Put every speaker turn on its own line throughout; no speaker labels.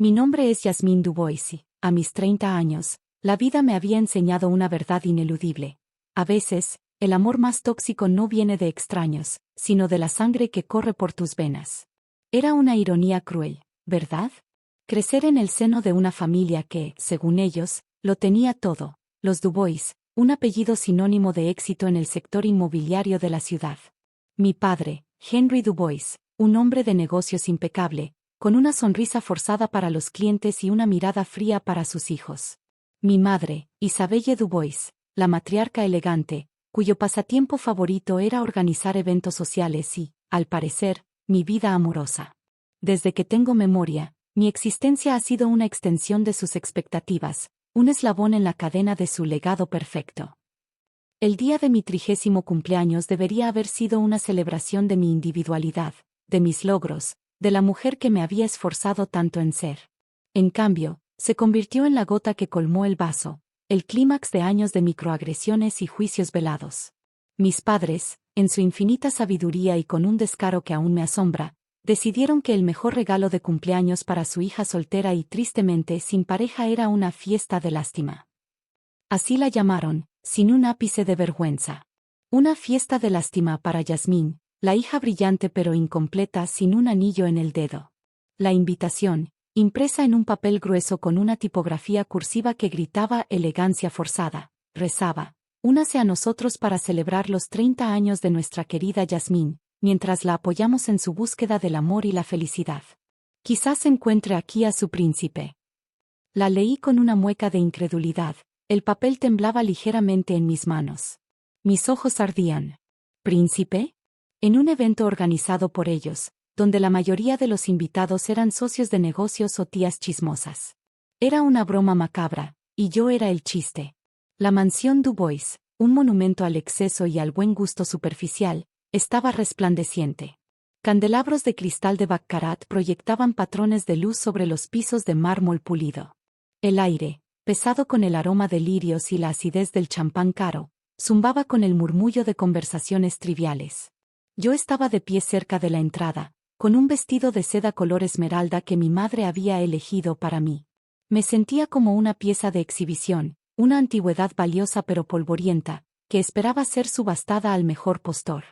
Mi nombre es Jasmine Dubois y, a mis 30 años, la vida me había enseñado una verdad ineludible. A veces, el amor más tóxico no viene de extraños, sino de la sangre que corre por tus venas. Era una ironía cruel, ¿verdad? Crecer en el seno de una familia que, según ellos, lo tenía todo, los Dubois, un apellido sinónimo de éxito en el sector inmobiliario de la ciudad. Mi padre, Henry Dubois, un hombre de negocios impecable, con una sonrisa forzada para los clientes y una mirada fría para sus hijos. Mi madre, Isabelle Dubois, la matriarca elegante, cuyo pasatiempo favorito era organizar eventos sociales y, al parecer, mi vida amorosa. Desde que tengo memoria, mi existencia ha sido una extensión de sus expectativas, un eslabón en la cadena de su legado perfecto. El día de mi 30º cumpleaños debería haber sido una celebración de mi individualidad, de mis logros, de la mujer que me había esforzado tanto en ser. En cambio, se convirtió en la gota que colmó el vaso, el clímax de años de microagresiones y juicios velados. Mis padres, en su infinita sabiduría y con un descaro que aún me asombra, decidieron que el mejor regalo de cumpleaños para su hija soltera y tristemente sin pareja era una fiesta de lástima. Así la llamaron, sin un ápice de vergüenza. Una fiesta de lástima para Jasmine, la hija brillante pero incompleta sin un anillo en el dedo. La invitación, impresa en un papel grueso con una tipografía cursiva que gritaba elegancia forzada, rezaba: únase a nosotros para celebrar los 30 años de nuestra querida Jasmine, mientras la apoyamos en su búsqueda del amor y la felicidad. Quizás encuentre aquí a su príncipe. La leí con una mueca de incredulidad, el papel temblaba ligeramente en mis manos. Mis ojos ardían. ¿Príncipe? En un evento organizado por ellos, donde la mayoría de los invitados eran socios de negocios o tías chismosas. Era una broma macabra, y yo era el chiste. La mansión Dubois, un monumento al exceso y al buen gusto superficial, estaba resplandeciente. Candelabros de cristal de baccarat proyectaban patrones de luz sobre los pisos de mármol pulido. El aire, pesado con el aroma de lirios y la acidez del champán caro, zumbaba con el murmullo de conversaciones triviales. Yo estaba de pie cerca de la entrada, con un vestido de seda color esmeralda que mi madre había elegido para mí. Me sentía como una pieza de exhibición, una antigüedad valiosa pero polvorienta, que esperaba ser subastada al mejor postor.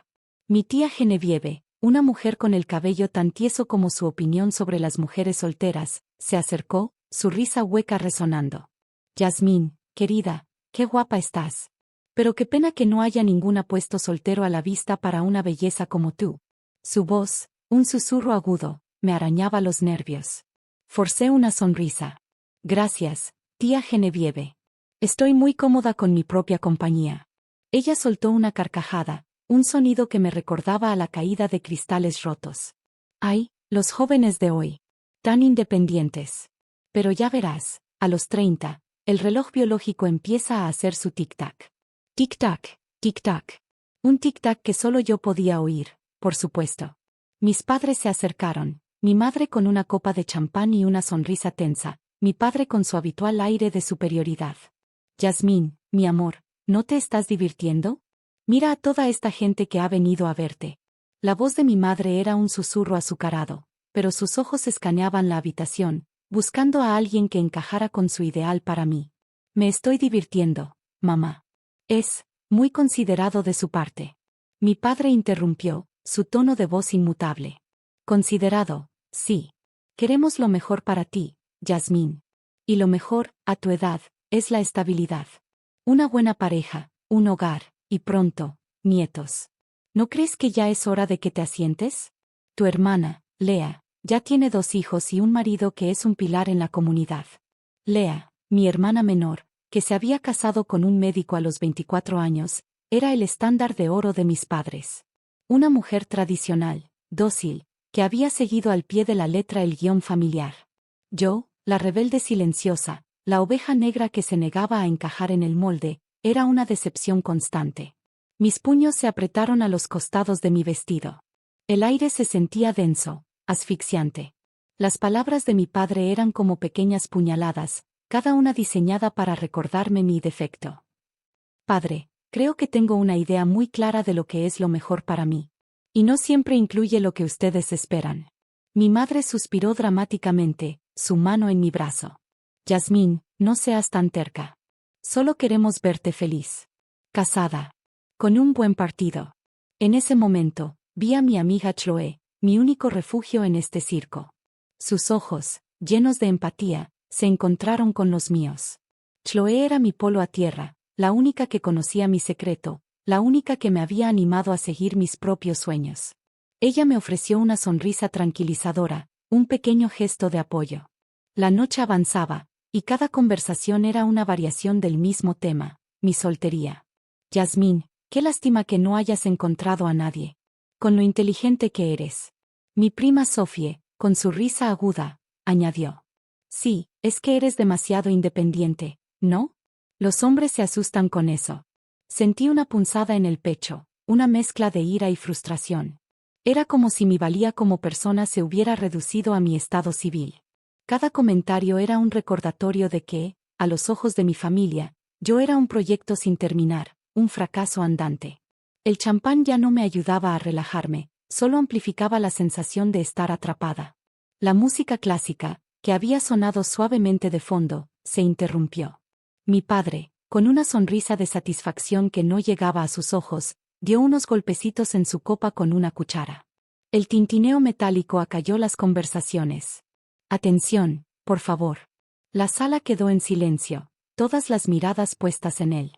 Mi tía Genevieve, una mujer con el cabello tan tieso como su opinión sobre las mujeres solteras, se acercó, su risa hueca resonando. Jasmine, querida, qué guapa estás. Pero qué pena que no haya ningún apuesto soltero a la vista para una belleza como tú. Su voz, un susurro agudo, me arañaba los nervios. Forcé una sonrisa. Gracias, tía Genevieve. Estoy muy cómoda con mi propia compañía. Ella soltó una carcajada, un sonido que me recordaba a la caída de cristales rotos. Ay, los jóvenes de hoy. Tan independientes. Pero ya verás, a los 30, el reloj biológico empieza a hacer su tic-tac. Tic-tac, tic-tac. Un tic-tac que solo yo podía oír, por supuesto. Mis padres se acercaron, mi madre con una copa de champán y una sonrisa tensa, mi padre con su habitual aire de superioridad. Jasmine, mi amor, ¿no te estás divirtiendo? Mira a toda esta gente que ha venido a verte. La voz de mi madre era un susurro azucarado, pero sus ojos escaneaban la habitación, buscando a alguien que encajara con su ideal para mí. Me estoy divirtiendo, mamá. Es muy considerado de su parte. Mi padre interrumpió, su tono de voz inmutable. Considerado, sí. Queremos lo mejor para ti, Jasmine. Y lo mejor, a tu edad, es la estabilidad. Una buena pareja, un hogar, y pronto, nietos. ¿No crees que ya es hora de que te asientes? Tu hermana, Lea, ya tiene 2 hijos y un marido que es un pilar en la comunidad. Lea, mi hermana menor, que se había casado con un médico a los 24 años, era el estándar de oro de mis padres. Una mujer tradicional, dócil, que había seguido al pie de la letra el guión familiar. Yo, la rebelde silenciosa, la oveja negra que se negaba a encajar en el molde, era una decepción constante. Mis puños se apretaron a los costados de mi vestido. El aire se sentía denso, asfixiante. Las palabras de mi padre eran como pequeñas puñaladas, cada una diseñada para recordarme mi defecto. Padre, creo que tengo una idea muy clara de lo que es lo mejor para mí. Y no siempre incluye lo que ustedes esperan. Mi madre suspiró dramáticamente, su mano en mi brazo. Yasmín, no seas tan terca. Solo queremos verte feliz. Casada. Con un buen partido. En ese momento, vi a mi amiga Chloe, mi único refugio en este circo. Sus ojos, llenos de empatía, se encontraron con los míos. Chloe era mi polo a tierra, la única que conocía mi secreto, la única que me había animado a seguir mis propios sueños. Ella me ofreció una sonrisa tranquilizadora, un pequeño gesto de apoyo. La noche avanzaba, y cada conversación era una variación del mismo tema, mi soltería. Yasmín, qué lástima que no hayas encontrado a nadie. Con lo inteligente que eres. Mi prima Sofie, con su risa aguda, añadió. Sí, es que eres demasiado independiente, ¿no? Los hombres se asustan con eso. Sentí una punzada en el pecho, una mezcla de ira y frustración. Era como si mi valía como persona se hubiera reducido a mi estado civil. Cada comentario era un recordatorio de que, a los ojos de mi familia, yo era un proyecto sin terminar, un fracaso andante. El champán ya no me ayudaba a relajarme, solo amplificaba la sensación de estar atrapada. La música clásica, que había sonado suavemente de fondo, se interrumpió. Mi padre, con una sonrisa de satisfacción que no llegaba a sus ojos, dio unos golpecitos en su copa con una cuchara. El tintineo metálico acalló las conversaciones. Atención, por favor. La sala quedó en silencio, todas las miradas puestas en él.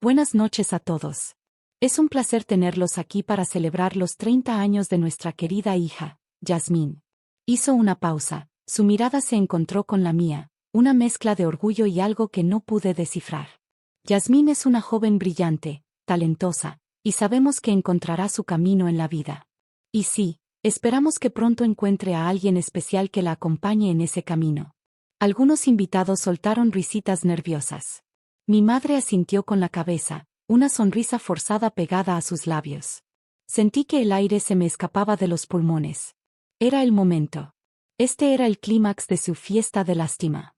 Buenas noches a todos. Es un placer tenerlos aquí para celebrar los 30 años de nuestra querida hija, Yasmín. Hizo una pausa, su mirada se encontró con la mía, una mezcla de orgullo y algo que no pude descifrar. Yasmín es una joven brillante, talentosa, y sabemos que encontrará su camino en la vida. Y sí, esperamos que pronto encuentre a alguien especial que la acompañe en ese camino. Algunos invitados soltaron risitas nerviosas. Mi madre asintió con la cabeza, una sonrisa forzada pegada a sus labios. Sentí que el aire se me escapaba de los pulmones. Era el momento. Este era el clímax de su fiesta de lástima.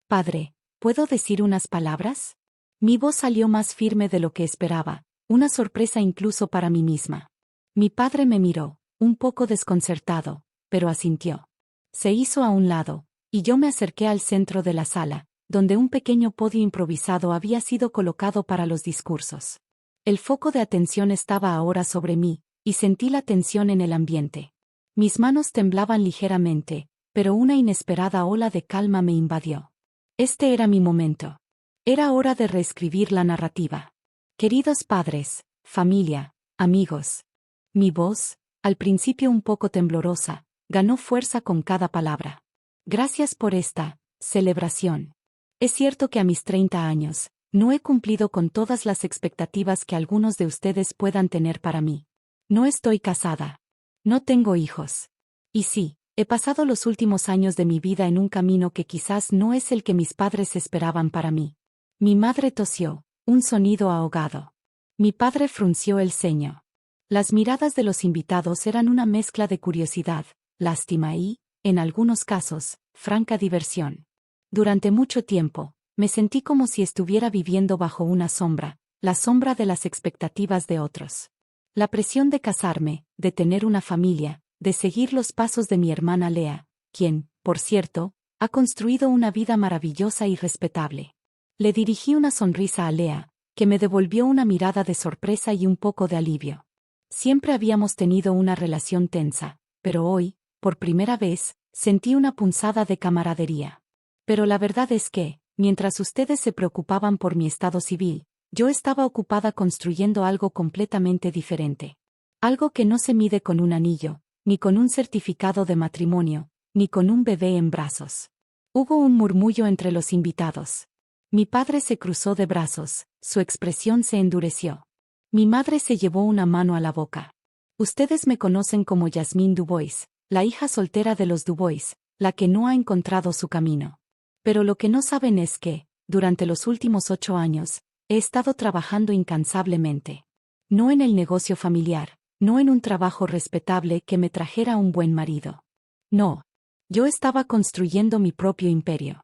Padre, ¿puedo decir unas palabras? Mi voz salió más firme de lo que esperaba, una sorpresa incluso para mí misma. Mi padre me miró, un poco desconcertado, pero asintió. Se hizo a un lado, y yo me acerqué al centro de la sala, donde un pequeño podio improvisado había sido colocado para los discursos. El foco de atención estaba ahora sobre mí, y sentí la tensión en el ambiente. Mis manos temblaban ligeramente, pero una inesperada ola de calma me invadió. Este era mi momento. Era hora de reescribir la narrativa. Queridos padres, familia, amigos. Mi voz, al principio un poco temblorosa, ganó fuerza con cada palabra. Gracias por esta celebración. Es cierto que a mis 30 años, no he cumplido con todas las expectativas que algunos de ustedes puedan tener para mí. No estoy casada. No tengo hijos. Y sí, he pasado los últimos años de mi vida en un camino que quizás no es el que mis padres esperaban para mí. Mi madre tosió, un sonido ahogado. Mi padre frunció el ceño. Las miradas de los invitados eran una mezcla de curiosidad, lástima y, en algunos casos, franca diversión. Durante mucho tiempo, me sentí como si estuviera viviendo bajo una sombra, la sombra de las expectativas de otros. La presión de casarme, de tener una familia, de seguir los pasos de mi hermana Lea, quien, por cierto, ha construido una vida maravillosa y respetable. Le dirigí una sonrisa a Lea, que me devolvió una mirada de sorpresa y un poco de alivio. Siempre habíamos tenido una relación tensa, pero hoy, por primera vez, sentí una punzada de camaradería. Pero la verdad es que, mientras ustedes se preocupaban por mi estado civil, yo estaba ocupada construyendo algo completamente diferente. Algo que no se mide con un anillo, ni con un certificado de matrimonio, ni con un bebé en brazos. Hubo un murmullo entre los invitados. Mi padre se cruzó de brazos, su expresión se endureció. Mi madre se llevó una mano a la boca. Ustedes me conocen como Yasmín Dubois, la hija soltera de los Dubois, la que no ha encontrado su camino. Pero lo que no saben es que, durante los últimos 8 años, he estado trabajando incansablemente. No en el negocio familiar, no en un trabajo respetable que me trajera un buen marido. No. Yo estaba construyendo mi propio imperio.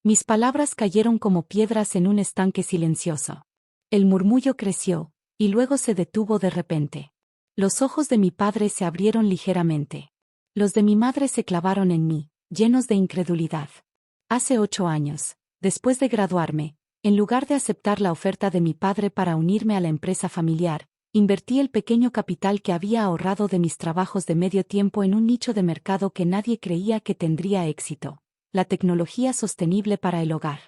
Mis palabras cayeron como piedras en un estanque silencioso. El murmullo creció, y luego se detuvo de repente. Los ojos de mi padre se abrieron ligeramente. Los de mi madre se clavaron en mí, llenos de incredulidad. Hace 8 años, después de graduarme, en lugar de aceptar la oferta de mi padre para unirme a la empresa familiar, invertí el pequeño capital que había ahorrado de mis trabajos de medio tiempo en un nicho de mercado que nadie creía que tendría éxito: la tecnología sostenible para el hogar.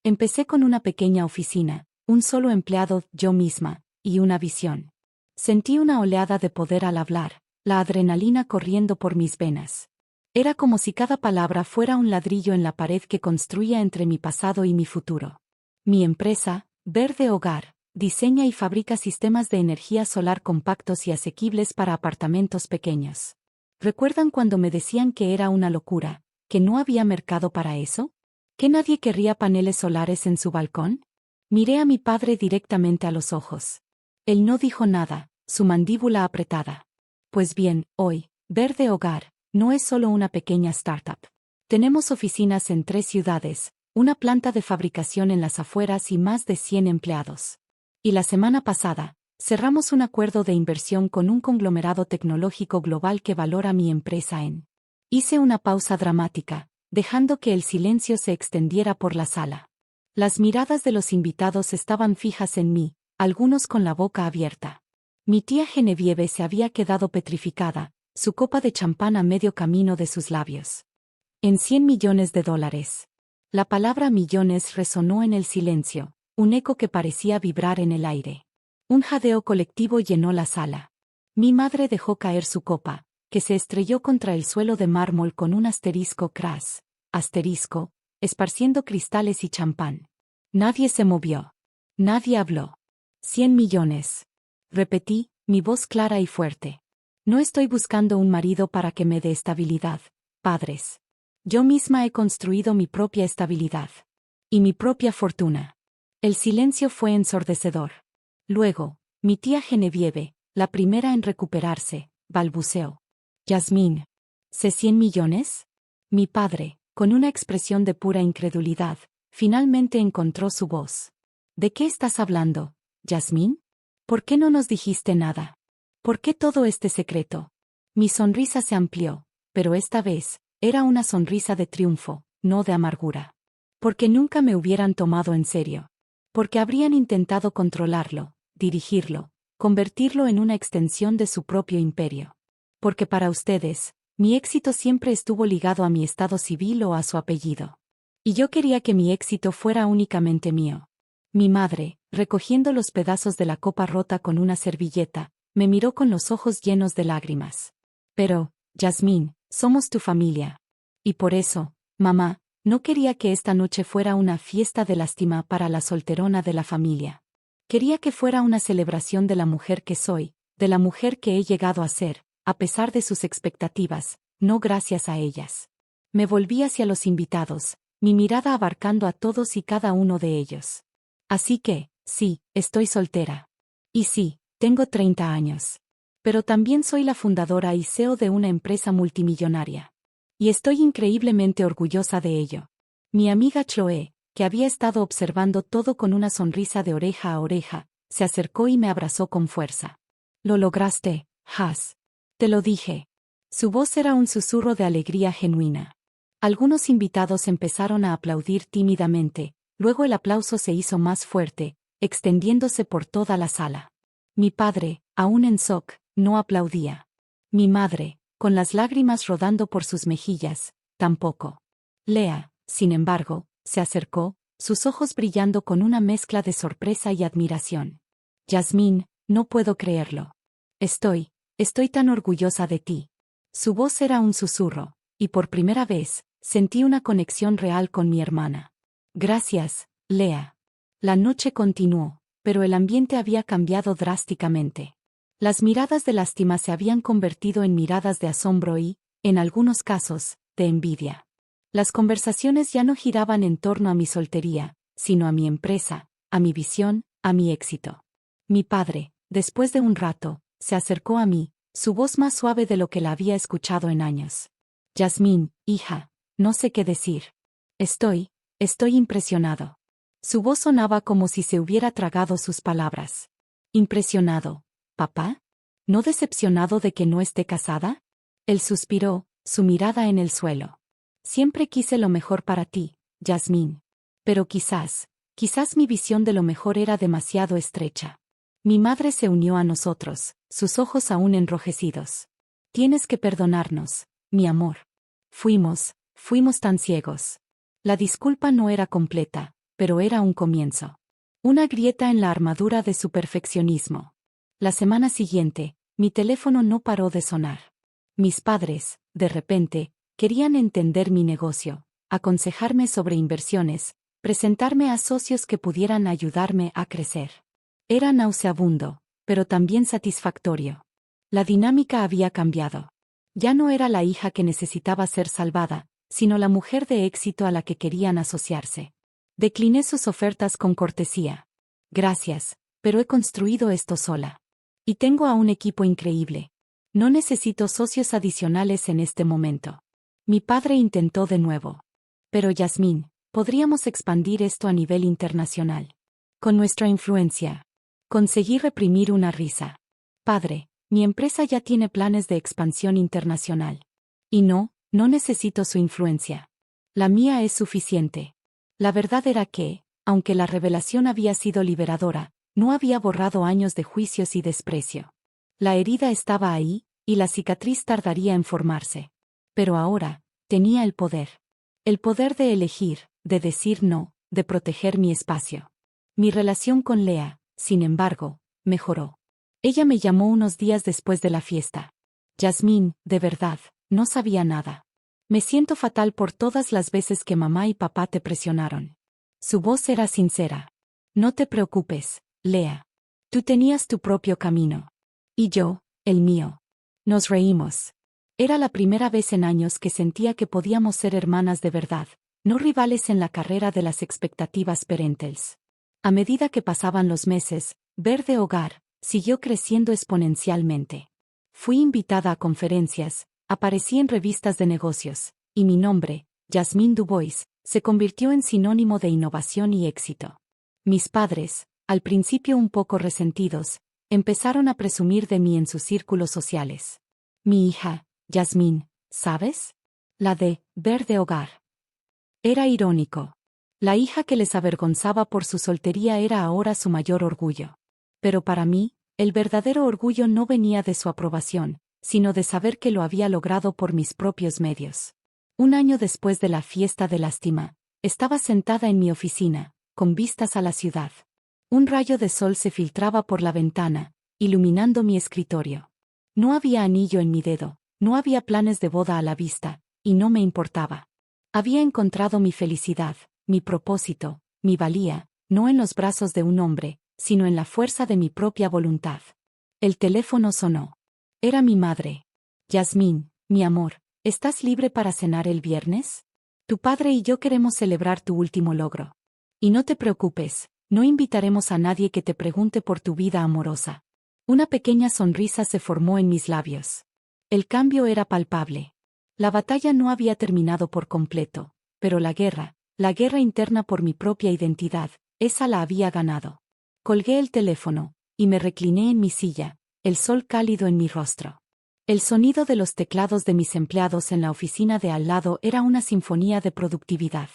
Empecé con una pequeña oficina, un solo empleado, yo misma, y una visión. Sentí una oleada de poder al hablar, la adrenalina corriendo por mis venas. Era como si cada palabra fuera un ladrillo en la pared que construía entre mi pasado y mi futuro. Mi empresa, Verde Hogar, diseña y fabrica sistemas de energía solar compactos y asequibles para apartamentos pequeños. ¿Recuerdan cuando me decían que era una locura, que no había mercado para eso? ¿Que nadie querría paneles solares en su balcón? Miré a mi padre directamente a los ojos. Él no dijo nada, su mandíbula apretada. Pues bien, hoy, Verde Hogar no es solo una pequeña startup. Tenemos oficinas en 3 ciudades, una planta de fabricación en las afueras y más de 100 empleados. Y la semana pasada, cerramos un acuerdo de inversión con un conglomerado tecnológico global que valora mi empresa en. Hice una pausa dramática, dejando que el silencio se extendiera por la sala. Las miradas de los invitados estaban fijas en mí, algunos con la boca abierta. Mi tía Genevieve se había quedado petrificada, su copa de champán a medio camino de sus labios. En $100 millones. La palabra millones resonó en el silencio, un eco que parecía vibrar en el aire. Un jadeo colectivo llenó la sala. Mi madre dejó caer su copa, que se estrelló contra el suelo de mármol con un asterisco crash, asterisco, esparciendo cristales y champán. Nadie se movió. Nadie habló. 100 millones. Repetí, mi voz clara y fuerte. No estoy buscando un marido para que me dé estabilidad, padres. Yo misma he construido mi propia estabilidad. Y mi propia fortuna. El silencio fue ensordecedor. Luego, mi tía Genevieve, la primera en recuperarse, balbuceó. Yasmín. ¿sé 100 millones? Mi padre, con una expresión de pura incredulidad, finalmente encontró su voz. ¿De qué estás hablando, Yasmín? ¿Por qué no nos dijiste nada? ¿Por qué todo este secreto? Mi sonrisa se amplió, pero esta vez, era una sonrisa de triunfo, no de amargura. Porque nunca me hubieran tomado en serio. Porque habrían intentado controlarlo, dirigirlo, convertirlo en una extensión de su propio imperio. Porque para ustedes, mi éxito siempre estuvo ligado a mi estado civil o a su apellido. Y yo quería que mi éxito fuera únicamente mío. Mi madre, recogiendo los pedazos de la copa rota con una servilleta, me miró con los ojos llenos de lágrimas. Pero, Yasmín, somos tu familia. Y por eso, mamá, no quería que esta noche fuera una fiesta de lástima para la solterona de la familia. Quería que fuera una celebración de la mujer que soy, de la mujer que he llegado a ser, a pesar de sus expectativas, no gracias a ellas. Me volví hacia los invitados, mi mirada abarcando a todos y cada uno de ellos. Así que, sí, estoy soltera. Y sí, tengo 30 años. Pero también soy la fundadora y CEO de una empresa multimillonaria. Y estoy increíblemente orgullosa de ello. Mi amiga Chloe, que había estado observando todo con una sonrisa de oreja a oreja, se acercó y me abrazó con fuerza. Lo lograste, Has. Te lo dije. Su voz era un susurro de alegría genuina. Algunos invitados empezaron a aplaudir tímidamente, luego el aplauso se hizo más fuerte, extendiéndose por toda la sala. Mi padre, aún en shock, no aplaudía. Mi madre, con las lágrimas rodando por sus mejillas, tampoco. Lea, sin embargo, se acercó, sus ojos brillando con una mezcla de sorpresa y admiración. Yasmín, no puedo creerlo. Estoy tan orgullosa de ti. Su voz era un susurro, y por primera vez, sentí una conexión real con mi hermana. Gracias, Lea. La noche continuó, pero el ambiente había cambiado drásticamente. Las miradas de lástima se habían convertido en miradas de asombro y, en algunos casos, de envidia. Las conversaciones ya no giraban en torno a mi soltería, sino a mi empresa, a mi visión, a mi éxito. Mi padre, después de un rato, se acercó a mí, su voz más suave de lo que la había escuchado en años. Yasmín, hija, no sé qué decir. Estoy impresionado. Su voz sonaba como si se hubiera tragado sus palabras. Impresionado, ¿papá? ¿No decepcionado de que no esté casada? Él suspiró, su mirada en el suelo. Siempre quise lo mejor para ti, Yasmín. Pero quizás mi visión de lo mejor era demasiado estrecha. Mi madre se unió a nosotros, sus ojos aún enrojecidos. Tienes que perdonarnos, mi amor. Fuimos tan ciegos. La disculpa no era completa, pero era un comienzo. Una grieta en la armadura de su perfeccionismo. La semana siguiente, mi teléfono no paró de sonar. Mis padres, de repente, querían entender mi negocio, aconsejarme sobre inversiones, presentarme a socios que pudieran ayudarme a crecer. Era nauseabundo, pero también satisfactorio. La dinámica había cambiado. Ya no era la hija que necesitaba ser salvada, sino la mujer de éxito a la que querían asociarse. Decliné sus ofertas con cortesía. Gracias, pero he construido esto sola. Y tengo a un equipo increíble. No necesito socios adicionales en este momento. Mi padre intentó de nuevo. Pero Yasmín, podríamos expandir esto a nivel internacional. Con nuestra influencia. Conseguí reprimir una risa. Padre, mi empresa ya tiene planes de expansión internacional. Y no necesito su influencia. La mía es suficiente. La verdad era que, aunque la revelación había sido liberadora, no había borrado años de juicios y desprecio. La herida estaba ahí, y la cicatriz tardaría en formarse. Pero ahora, tenía el poder. El poder de elegir, de decir no, de proteger mi espacio. Mi relación con Lea, sin embargo, mejoró. Ella me llamó unos días después de la fiesta. Yasmín, de verdad, no sabía nada. Me siento fatal por todas las veces que mamá y papá te presionaron. Su voz era sincera. No te preocupes, Lea. Tú tenías tu propio camino. Y yo, el mío. Nos reímos. Era la primera vez en años que sentía que podíamos ser hermanas de verdad, no rivales en la carrera de las expectativas parentales. A medida que pasaban los meses, Verde Hogar siguió creciendo exponencialmente. Fui invitada a conferencias, aparecí en revistas de negocios, y mi nombre, Yasmín Dubois, se convirtió en sinónimo de innovación y éxito. Mis padres, al principio un poco resentidos, empezaron a presumir de mí en sus círculos sociales. Mi hija, Yasmín, ¿sabes? La de Verde Hogar. Era irónico. La hija que les avergonzaba por su soltería era ahora su mayor orgullo. Pero para mí, el verdadero orgullo no venía de su aprobación, sino de saber que lo había logrado por mis propios medios. Un año después de la fiesta de lástima, estaba sentada en mi oficina, con vistas a la ciudad. Un rayo de sol se filtraba por la ventana, iluminando mi escritorio. No había anillo en mi dedo, no había planes de boda a la vista, y no me importaba. Había encontrado mi felicidad, mi propósito, mi valía, no en los brazos de un hombre, sino en la fuerza de mi propia voluntad. El teléfono sonó. Era mi madre. Yasmín, mi amor, ¿estás libre para cenar el viernes? Tu padre y yo queremos celebrar tu último logro. Y no te preocupes, no invitaremos a nadie que te pregunte por tu vida amorosa. Una pequeña sonrisa se formó en mis labios. El cambio era palpable. La batalla no había terminado por completo, pero la guerra interna por mi propia identidad, esa la había ganado. Colgué el teléfono, y me recliné en mi silla, el sol cálido en mi rostro. El sonido de los teclados de mis empleados en la oficina de al lado era una sinfonía de productividad.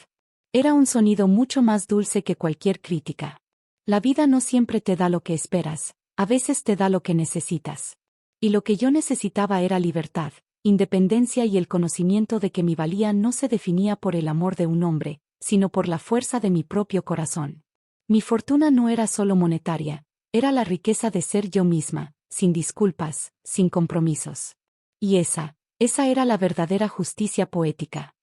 Era un sonido mucho más dulce que cualquier crítica. La vida no siempre te da lo que esperas, a veces te da lo que necesitas. Y lo que yo necesitaba era libertad, independencia y el conocimiento de que mi valía no se definía por el amor de un hombre, sino por la fuerza de mi propio corazón. Mi fortuna no era solo monetaria, era la riqueza de ser yo misma, sin disculpas, sin compromisos. Y esa era la verdadera justicia poética.